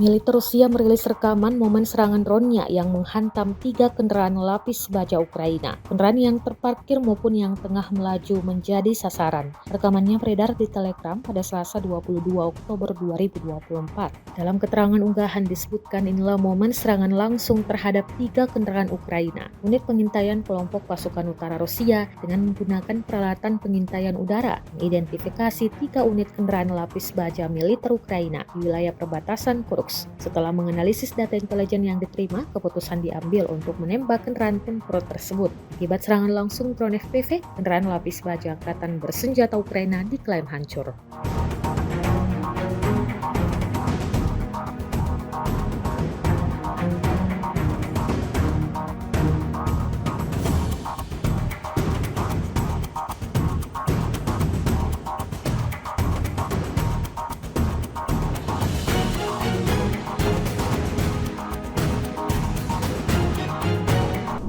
Militer Rusia merilis rekaman momen serangan drone-nya yang menghantam 3 kendaraan lapis baja Ukraina. Kendaraan yang terparkir maupun yang tengah melaju menjadi sasaran. Rekamannya beredar di Telegram pada Selasa 22 Oktober 2024. Dalam keterangan unggahan disebutkan inilah momen serangan langsung terhadap 3 kendaraan Ukraina. Unit pengintaian kelompok pasukan utara Rusia dengan menggunakan peralatan pengintaian udara mengidentifikasi 3 unit kendaraan lapis baja militer Ukraina di wilayah perbatasan Kursk. Setelah menganalisis data intelijen yang diterima, keputusan diambil untuk menembak kendaraan tempur tersebut. Akibat serangan langsung drone FPV, kendaraan lapis baja angkatan bersenjata Ukraina diklaim hancur.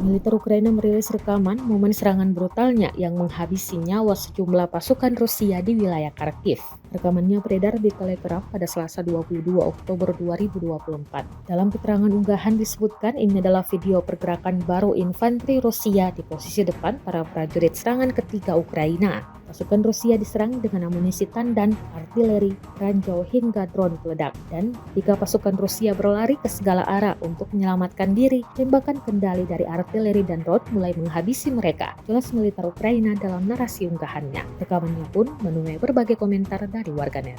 Militer Ukraina merilis rekaman momen serangan brutalnya yang menghabisi nyawa sejumlah pasukan Rusia di wilayah Kharkiv. Rekamannya beredar di Telegram pada Selasa 22 Oktober 2024. Dalam keterangan unggahan disebutkan ini adalah video pergerakan baru infanteri Rusia di posisi depan para prajurit serangan ketiga Ukraina. Pasukan Rusia diserang dengan amunisi tandan, artileri, ranjau hingga drone peledak. Dan jika pasukan Rusia berlari ke segala arah untuk menyelamatkan diri, tembakan kendali dari artileri dan drone mulai menghabisi mereka. Jelas militer Ukraina dalam narasi unggahannya. Rekamannya pun menuai berbagai komentar dari warganet.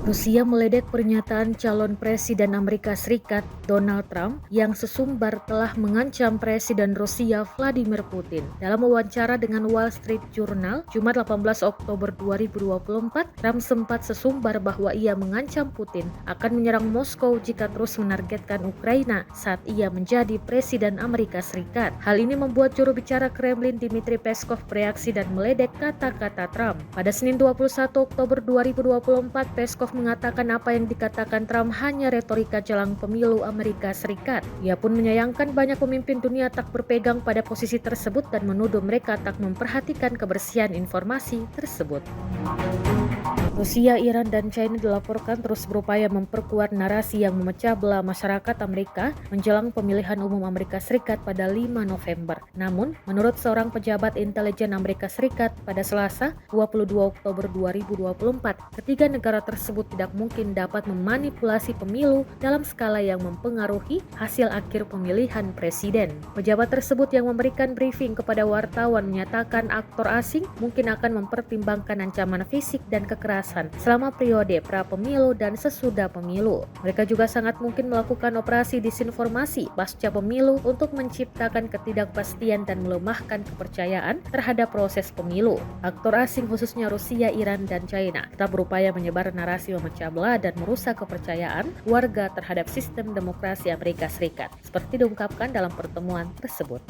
Rusia meledek pernyataan calon Presiden Amerika Serikat Donald Trump yang sesumbar telah mengancam Presiden Rusia Vladimir Putin. Dalam wawancara dengan Wall Street Journal, Jumat 18 Oktober 2024, Trump sempat sesumbar bahwa ia mengancam Putin akan menyerang Moskow jika terus menargetkan Ukraina saat ia menjadi Presiden Amerika Serikat. Hal ini membuat juru bicara Kremlin Dmitry Peskov bereaksi dan meledek kata-kata Trump. Pada Senin 21 Oktober 2024, Peskov mengatakan apa yang dikatakan Trump hanya retorika jelang pemilu Amerika Serikat. Ia pun menyayangkan banyak pemimpin dunia tak berpegang pada posisi tersebut dan menuduh mereka tak memperhatikan kebersihan informasi tersebut. Rusia, Iran, dan China dilaporkan terus berupaya memperkuat narasi yang memecah belah masyarakat Amerika menjelang pemilihan umum Amerika Serikat pada 5 November. Namun, menurut seorang pejabat intelijen Amerika Serikat pada Selasa 22 Oktober 2024, ketiga negara tersebut tidak mungkin dapat memanipulasi pemilu dalam skala yang mempengaruhi hasil akhir pemilihan presiden. Pejabat tersebut yang memberikan briefing kepada wartawan menyatakan aktor asing mungkin akan mempertimbangkan ancaman fisik dan kekerasan selama periode pra-pemilu dan sesudah pemilu. Mereka juga sangat mungkin melakukan operasi disinformasi pasca pemilu untuk menciptakan ketidakpastian dan melemahkan kepercayaan terhadap proses pemilu. Aktor asing khususnya Rusia, Iran, dan China tetap berupaya menyebar narasi memecah belah dan merusak kepercayaan warga terhadap sistem demokrasi Amerika Serikat, seperti diungkapkan dalam pertemuan tersebut.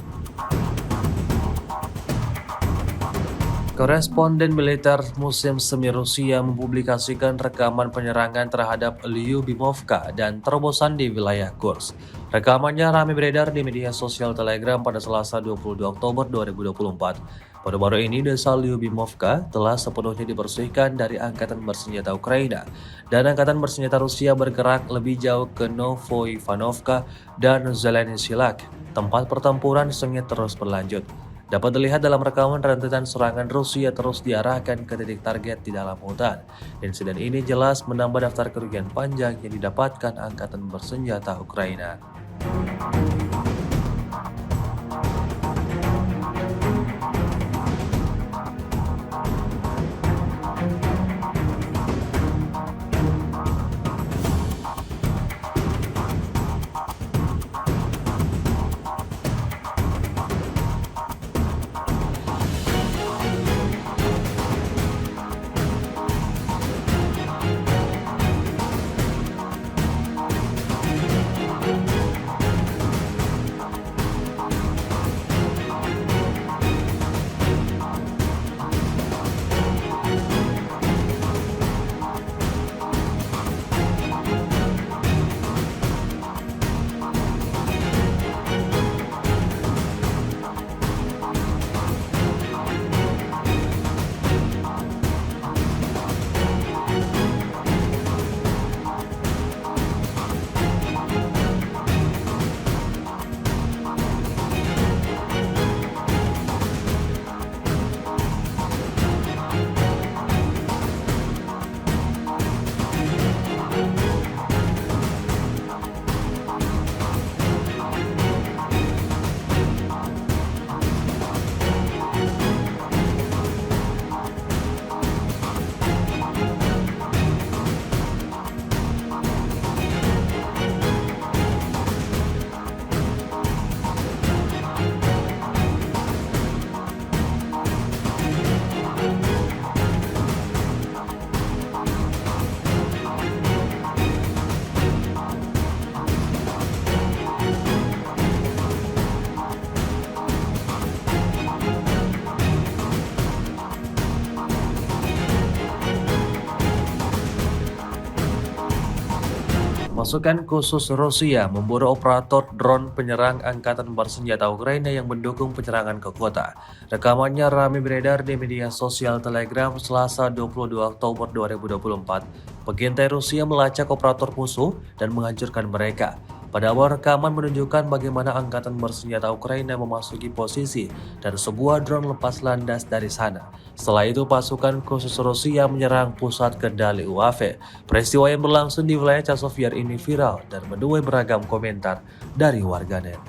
Koresponden militer Museum Semi Rusia mempublikasikan rekaman penyerangan terhadap Lyubimovka dan terobosan di wilayah Kursk. Rekamannya ramai beredar di media sosial Telegram pada Selasa 22 Oktober 2024. Baru-baru ini desa Lyubimovka telah sepenuhnya dibersihkan dari angkatan bersenjata Ukraina dan angkatan bersenjata Rusia bergerak lebih jauh ke Novoivanovka dan Zelensilak. Tempat pertempuran sengit terus berlanjut. Dapat dilihat dalam rekaman rentetan serangan Rusia terus diarahkan ke titik target di dalam hutan. Insiden ini jelas menambah daftar kerugian panjang yang didapatkan angkatan bersenjata Ukraina. Pasukan khusus Rusia memburu operator drone penyerang angkatan bersenjata Ukraina yang mendukung penyerangan ke kota. Rekamannya ramai beredar di media sosial Telegram Selasa 22 Oktober 2024. Pengintai Rusia melacak operator musuh dan menghancurkan mereka. Pada awal rekaman menunjukkan bagaimana angkatan bersenjata Ukraina memasuki posisi dan sebuah drone lepas landas dari sana. Setelah itu pasukan khusus Rusia menyerang pusat kendali UAV. Peristiwa yang berlangsung di wilayah Chasiv Yar ini viral dan menuai beragam komentar dari warganet.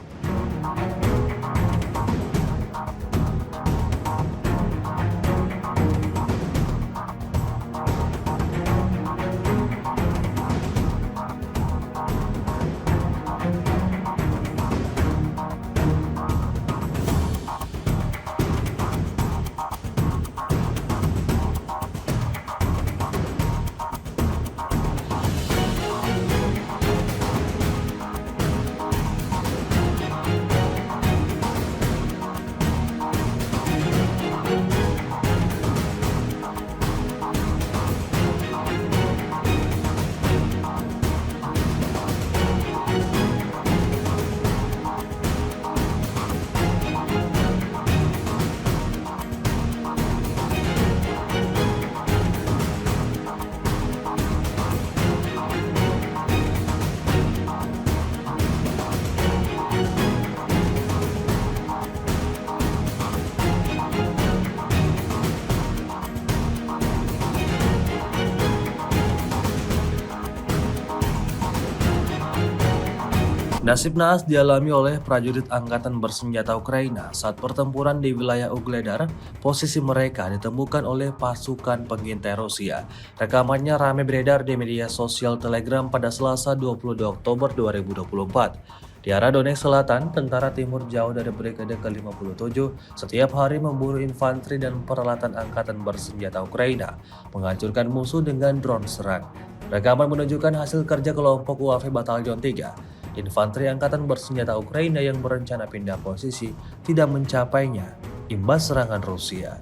Nasib naas dialami oleh prajurit angkatan bersenjata Ukraina saat pertempuran di wilayah Ugledar. Posisi mereka ditemukan oleh pasukan pengintai Rusia. Rekamannya ramai beredar di media sosial Telegram pada Selasa 22 Oktober 2024. Di arah Donetsk Selatan, tentara timur jauh dari Brigade ke-57 setiap hari memburu infanteri dan peralatan angkatan bersenjata Ukraina, menghancurkan musuh dengan drone serang. Rekaman menunjukkan hasil kerja kelompok UAV Batalion 3. Infanteri angkatan bersenjata Ukraina yang berencana pindah posisi tidak mencapainya imbas serangan Rusia.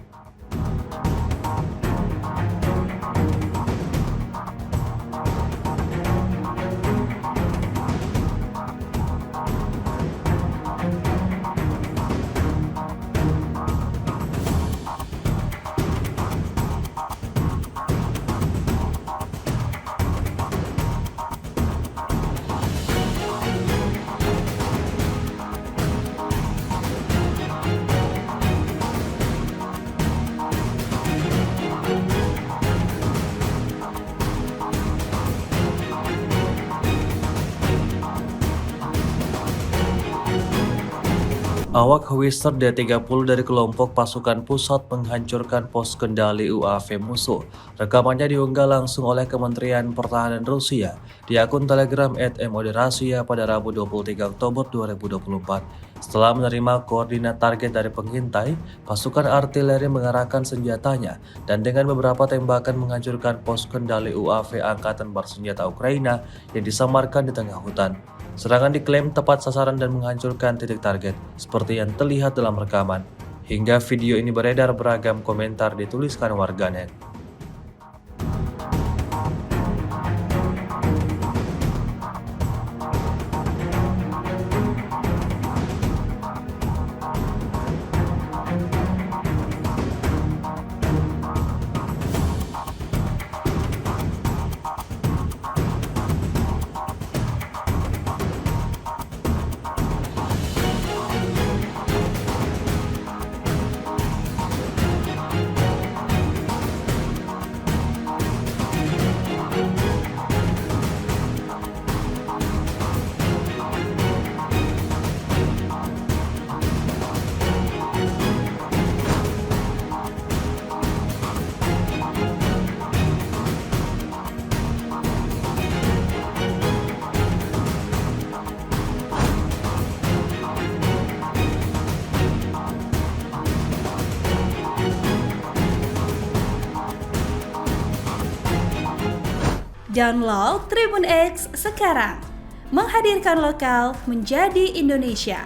Awak Howitzer D-30 dari kelompok pasukan pusat menghancurkan pos kendali UAV musuh. Rekamannya diunggah langsung oleh Kementerian Pertahanan Rusia di akun Telegram @moderasia pada Rabu 23 Oktober 2024. Setelah menerima koordinat target dari pengintai, pasukan artileri mengarahkan senjatanya dan dengan beberapa tembakan menghancurkan pos kendali UAV angkatan bersenjata Ukraina yang disamarkan di tengah hutan. Serangan diklaim tepat sasaran dan menghancurkan titik target, seperti yang terlihat dalam rekaman. Hingga video ini beredar, beragam komentar dituliskan warganet. Download Tribun X sekarang, menghadirkan lokal menjadi Indonesia.